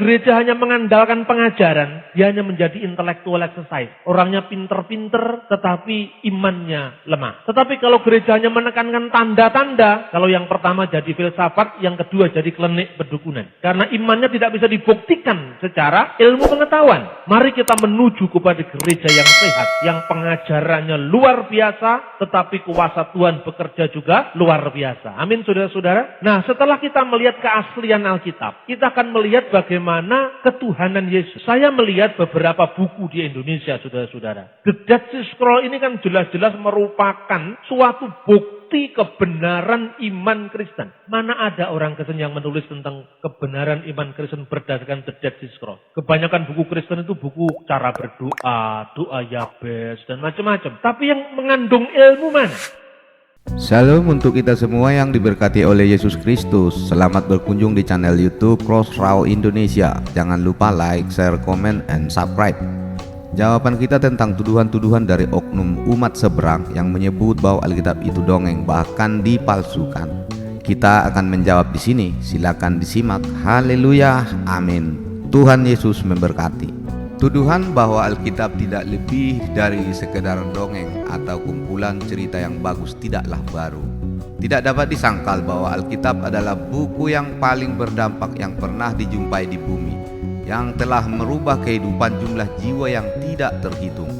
gereja hanya mengandalkan pengajaran, dia hanya menjadi intellectual exercise. Orangnya pinter-pinter, tetapi imannya lemah. Tetapi kalau gereja hanya menekankan tanda-tanda, kalau yang pertama jadi filsafat, yang kedua jadi klinik pedukunan. Karena imannya tidak bisa dibuktikan secara ilmu pengetahuan. Mari kita menuju kepada gereja yang sehat, yang pengajarannya luar biasa, tetapi kuasa Tuhan bekerja juga luar biasa. Amin, saudara-saudara. Nah, setelah kita melihat keaslian Alkitab, kita akan melihat bagaimana ketuhanan Yesus. Saya melihat beberapa buku di Indonesia, saudara-saudara. The Dead Sea Scroll ini kan jelas-jelas merupakan suatu bukti kebenaran iman Kristen. Mana ada orang Kristen yang menulis tentang kebenaran iman Kristen berdasarkan The Dead Sea Scroll? Kebanyakan buku Kristen itu buku cara berdoa, doa Yabes, dan macam-macam. Tapi yang mengandung ilmu mana? Salam untuk kita semua yang diberkati oleh Yesus Kristus. Selamat berkunjung di channel YouTube Crossroad Indonesia. Jangan lupa like, share, comment, and subscribe. Jawaban kita tentang tuduhan-tuduhan dari oknum umat seberang yang menyebut bahwa Alkitab itu dongeng, bahkan dipalsukan. Kita akan menjawab di sini. Silakan disimak. Haleluya, amin. Tuhan Yesus memberkati. Tuduhan bahwa Alkitab tidak lebih dari sekedar dongeng atau kumpulan cerita yang bagus tidaklah baru. Tidak dapat disangkal bahwa Alkitab adalah buku yang paling berdampak yang pernah dijumpai di bumi, yang telah merubah kehidupan jumlah jiwa yang tidak terhitung.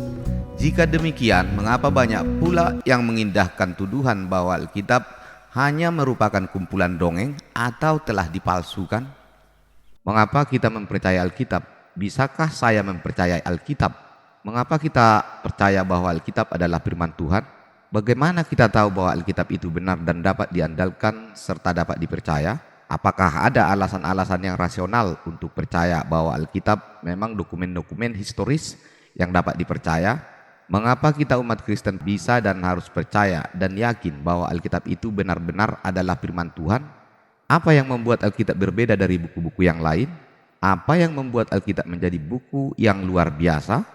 Jika demikian, mengapa banyak pula yang mengindahkan tuduhan bahwa Alkitab hanya merupakan kumpulan dongeng atau telah dipalsukan? Mengapa kita mempercayai Alkitab? Bisakah saya mempercayai Alkitab? Mengapa kita percaya bahwa Alkitab adalah firman Tuhan? Bagaimana kita tahu bahwa Alkitab itu benar dan dapat diandalkan serta dapat dipercaya? Apakah ada alasan-alasan yang rasional untuk percaya bahwa Alkitab memang dokumen-dokumen historis yang dapat dipercaya? Mengapa kita umat Kristen bisa dan harus percaya dan yakin bahwa Alkitab itu benar-benar adalah firman Tuhan? Apa yang membuat Alkitab berbeda dari buku-buku yang lain? Apa yang membuat Alkitab menjadi buku yang luar biasa?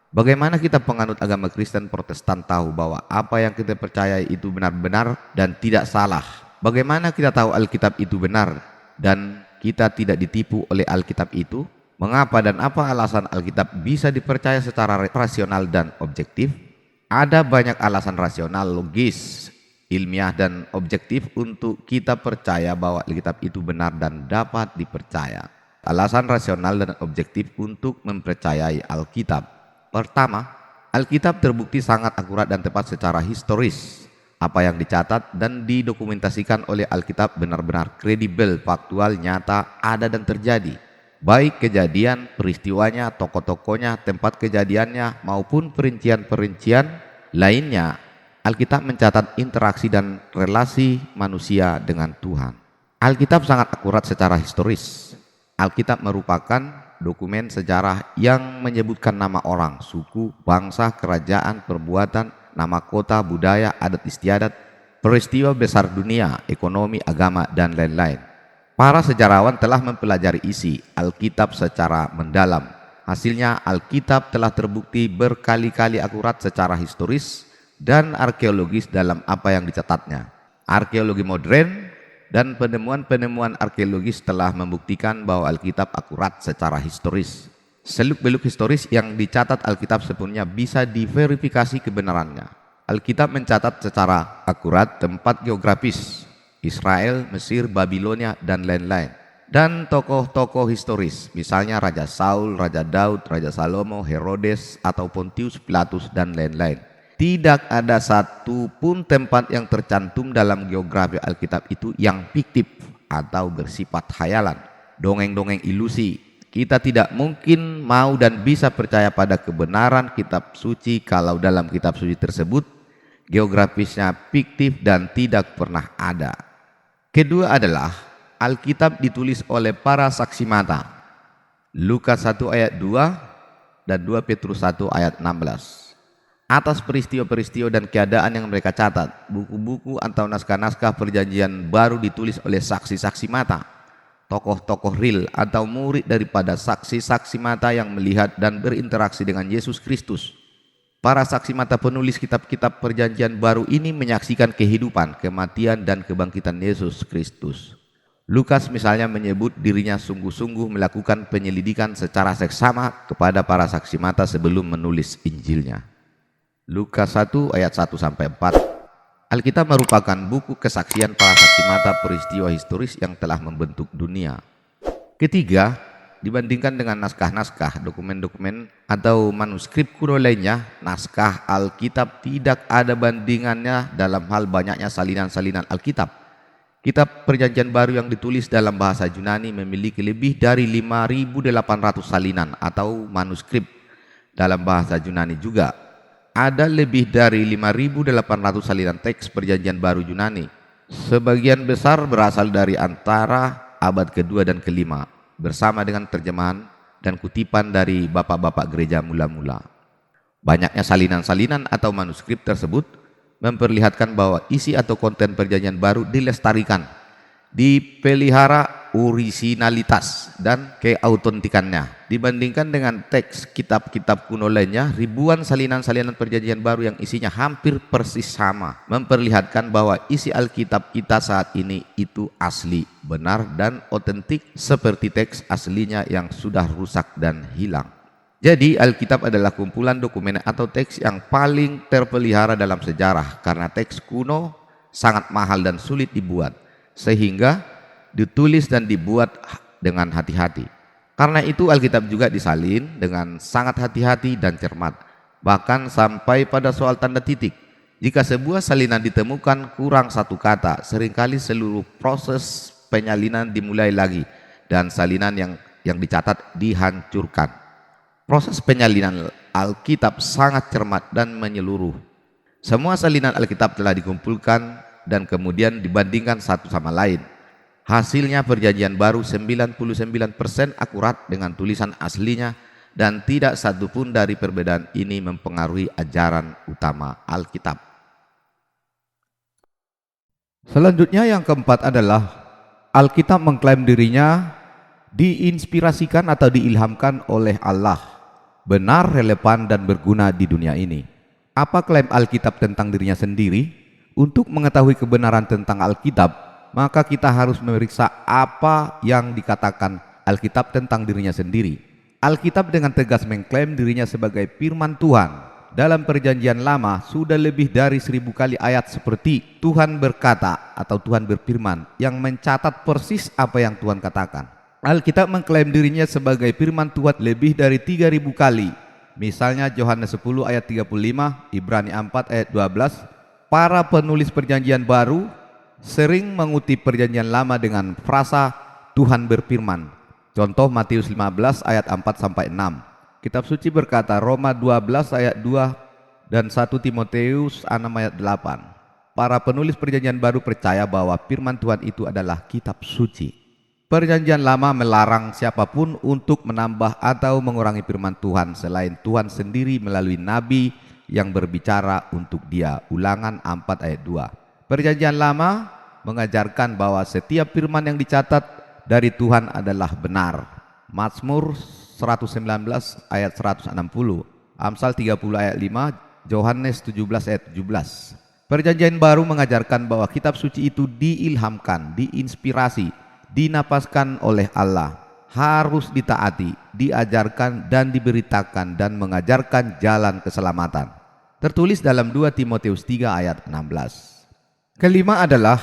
Bagaimana kita penganut agama Kristen Protestan tahu bahwa apa yang kita percaya itu benar-benar dan tidak salah? Bagaimana kita tahu Alkitab itu benar dan kita tidak ditipu oleh Alkitab itu? Mengapa dan apa alasan Alkitab bisa dipercaya secara rasional dan objektif? Ada banyak alasan rasional, logis, ilmiah, dan objektif untuk kita percaya bahwa Alkitab itu benar dan dapat dipercaya. Alasan rasional dan objektif untuk mempercayai Alkitab. Pertama, Alkitab terbukti sangat akurat dan tepat secara historis. Apa yang dicatat dan didokumentasikan oleh Alkitab benar-benar kredibel, faktual, nyata, ada dan terjadi. Baik kejadian, peristiwanya, tokoh-tokohnya, tempat kejadiannya, maupun perincian-perincian lainnya. Alkitab mencatat interaksi dan relasi manusia dengan Tuhan. Alkitab sangat akurat secara historis. Alkitab merupakan dokumen sejarah yang menyebutkan nama orang, suku, bangsa, kerajaan, perbuatan, nama kota, budaya, adat istiadat, peristiwa besar dunia, ekonomi, agama, dan lain-lain. Para sejarawan telah mempelajari isi Alkitab secara mendalam. Hasilnya, Alkitab telah terbukti berkali-kali akurat secara historis dan arkeologis dalam apa yang dicatatnya. Arkeologi modern dan penemuan-penemuan arkeologis telah membuktikan bahwa Alkitab akurat secara historis. Seluk-beluk historis yang dicatat Alkitab sepenuhnya bisa diverifikasi kebenarannya. Alkitab mencatat secara akurat tempat geografis, Israel, Mesir, Babilonia, dan lain-lain. Dan tokoh-tokoh historis, misalnya Raja Saul, Raja Daud, Raja Salomo, Herodes, atau Pontius Pilatus, dan lain-lain. Tidak ada satu pun tempat yang tercantum dalam geografi Alkitab itu yang fiktif atau bersifat khayalan, dongeng-dongeng ilusi. Kita tidak mungkin mau dan bisa percaya pada kebenaran kitab suci kalau dalam kitab suci tersebut geografisnya fiktif dan tidak pernah ada. Kedua adalah Alkitab ditulis oleh para saksi mata. Lukas 1 ayat 2 dan 2 Petrus 1 ayat 16. Atas peristiwa-peristiwa dan keadaan yang mereka catat, buku-buku atau naskah-naskah perjanjian baru ditulis oleh saksi-saksi mata, tokoh-tokoh real atau murid daripada saksi-saksi mata yang melihat dan berinteraksi dengan Yesus Kristus. Para saksi mata penulis kitab-kitab perjanjian baru ini menyaksikan kehidupan, kematian, dan kebangkitan Yesus Kristus. Lukas misalnya menyebut dirinya sungguh-sungguh melakukan penyelidikan secara seksama kepada para saksi mata sebelum menulis Injilnya. Lukas 1 ayat 1-4. Alkitab merupakan buku kesaksian para saksi mata peristiwa historis yang telah membentuk dunia. Ketiga, dibandingkan dengan naskah-naskah, dokumen-dokumen atau manuskrip kuno lainnya, naskah Alkitab tidak ada bandingannya dalam hal banyaknya salinan-salinan Alkitab. Kitab Perjanjian Baru yang ditulis dalam bahasa Yunani memiliki lebih dari 5.800 salinan atau manuskrip. Dalam bahasa Yunani juga ada lebih dari 5.800 salinan teks Perjanjian Baru Yunani. Sebagian besar berasal dari antara abad kedua dan kelima, bersama dengan terjemahan dan kutipan dari bapak-bapak gereja mula-mula. Banyaknya salinan-salinan atau manuskrip tersebut memperlihatkan bahwa isi atau konten Perjanjian Baru dilestarikan, dipelihara orisinalitas dan keautentikannya. Dibandingkan dengan teks kitab-kitab kuno lainnya, ribuan salinan-salinan Perjanjian Baru yang isinya hampir persis sama memperlihatkan bahwa isi Alkitab kita saat ini itu asli, benar dan otentik seperti teks aslinya yang sudah rusak dan hilang. Jadi Alkitab adalah kumpulan dokumen atau teks yang paling terpelihara dalam sejarah karena teks kuno sangat mahal dan sulit dibuat, sehingga ditulis dan dibuat dengan hati-hati. Karena itu Alkitab juga disalin dengan sangat hati-hati dan cermat, bahkan sampai pada soal tanda titik. Jika sebuah salinan ditemukan kurang satu kata, seringkali seluruh proses penyalinan dimulai lagi dan salinan yang dicatat dihancurkan. Proses penyalinan Alkitab sangat cermat dan menyeluruh. Semua salinan Alkitab telah dikumpulkan dan kemudian dibandingkan satu sama lain. Hasilnya Perjanjian Baru 99% akurat dengan tulisan aslinya dan tidak satupun dari perbedaan ini mempengaruhi ajaran utama Alkitab. Selanjutnya yang keempat adalah Alkitab mengklaim dirinya diinspirasikan atau diilhamkan oleh Allah, benar, relevan, dan berguna di dunia ini. Apa klaim Alkitab tentang dirinya sendiri? Untuk mengetahui kebenaran tentang Alkitab, maka kita harus memeriksa apa yang dikatakan Alkitab tentang dirinya sendiri. Alkitab dengan tegas mengklaim dirinya sebagai firman Tuhan. Dalam Perjanjian Lama sudah lebih dari 1000 kali ayat seperti Tuhan berkata atau Tuhan berfirman yang mencatat persis apa yang Tuhan katakan. Alkitab mengklaim dirinya sebagai firman Tuhan lebih dari 3000 kali. Misalnya Yohanes 10 ayat 35, Ibrani 4 ayat 12. Para penulis Perjanjian Baru sering mengutip Perjanjian Lama dengan frasa Tuhan berfirman. Contoh Matius 15 ayat 4-6. Kitab suci berkata Roma 12 ayat 2 dan 1 Timoteus 6 ayat 8. Para penulis Perjanjian Baru percaya bahwa firman Tuhan itu adalah kitab suci. Perjanjian Lama melarang siapapun untuk menambah atau mengurangi firman Tuhan selain Tuhan sendiri melalui nabi yang berbicara untuk dia. Ulangan 4 ayat 2. Perjanjian Lama mengajarkan bahwa setiap firman yang dicatat dari Tuhan adalah benar. Mazmur 119 ayat 160, Amsal 30 ayat 5, Yohanes 17 ayat 17. Perjanjian Baru mengajarkan bahwa kitab suci itu diilhamkan, diinspirasi, dinapaskan oleh Allah, harus ditaati, diajarkan dan diberitakan dan mengajarkan jalan keselamatan. Tertulis dalam 2 Timoteus 3 ayat 16. Kelima adalah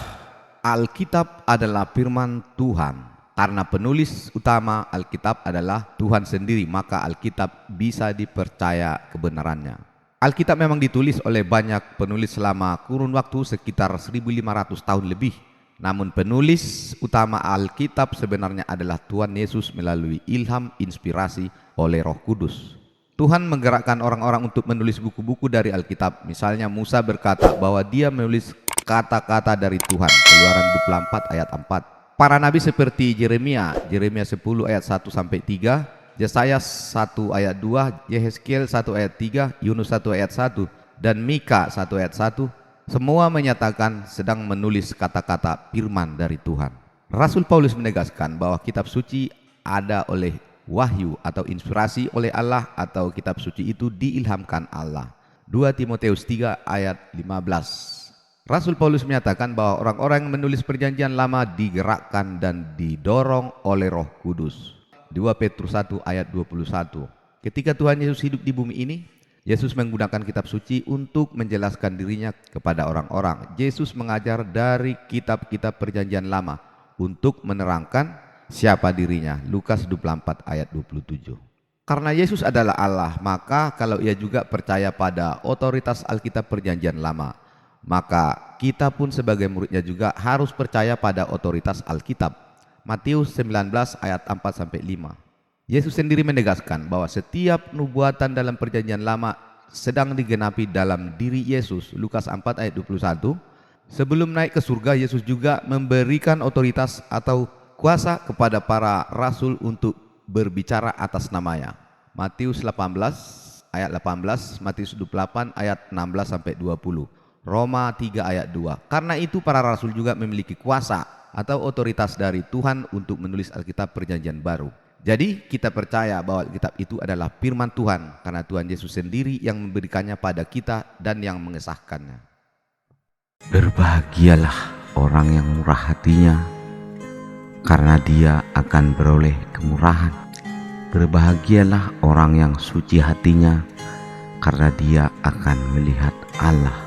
Alkitab adalah firman Tuhan. Karena penulis utama Alkitab adalah Tuhan sendiri, maka Alkitab bisa dipercaya kebenarannya. Alkitab memang ditulis oleh banyak penulis selama kurun waktu sekitar 1500 tahun lebih. Namun penulis utama Alkitab sebenarnya adalah Tuhan Yesus melalui ilham inspirasi oleh Roh Kudus. Tuhan menggerakkan orang-orang untuk menulis buku-buku dari Alkitab. Misalnya Musa berkata bahwa dia menulis kata-kata dari Tuhan. Keluaran 24 ayat 4. Para nabi seperti Yeremia 10 ayat 1-3, Yesaya 1 ayat 2, Yehezkiel 1 ayat 3, Yunus 1 ayat 1, dan Mika 1 ayat 1 semua menyatakan sedang menulis kata-kata firman dari Tuhan. Rasul Paulus menegaskan bahwa kitab suci ada oleh wahyu atau inspirasi oleh Allah atau kitab suci itu diilhamkan Allah. 2 Timoteus 3 ayat 15. Rasul Paulus menyatakan bahwa orang-orang yang menulis perjanjian lama digerakkan dan didorong oleh Roh Kudus. 2 Petrus 1 ayat 21. Ketika Tuhan Yesus hidup di bumi ini, Yesus menggunakan kitab suci untuk menjelaskan dirinya kepada orang-orang. Yesus mengajar dari kitab-kitab perjanjian lama untuk menerangkan siapa dirinya. Lukas 24 ayat 27. Karena Yesus adalah Allah, maka kalau ia juga percaya pada otoritas Alkitab perjanjian lama, maka kita pun sebagai muridnya juga harus percaya pada otoritas Alkitab. Matius 19 ayat 4-5. Yesus sendiri menegaskan bahwa setiap nubuatan dalam perjanjian lama sedang digenapi dalam diri Yesus. Lukas 4 ayat 21. Sebelum naik ke surga, Yesus juga memberikan otoritas atau kuasa kepada para rasul untuk berbicara atas namanya. Matius 18 ayat 18, Matius 28 ayat 16-20. Roma 3 ayat 2. Karena itu para rasul juga memiliki kuasa atau otoritas dari Tuhan untuk menulis Alkitab perjanjian baru. Jadi kita percaya bahwa Alkitab itu adalah firman Tuhan karena Tuhan Yesus sendiri yang memberikannya pada kita dan yang mengesahkannya. Berbahagialah orang yang murah hatinya, karena dia akan beroleh kemurahan. Berbahagialah orang yang suci hatinya, karena dia akan melihat Allah.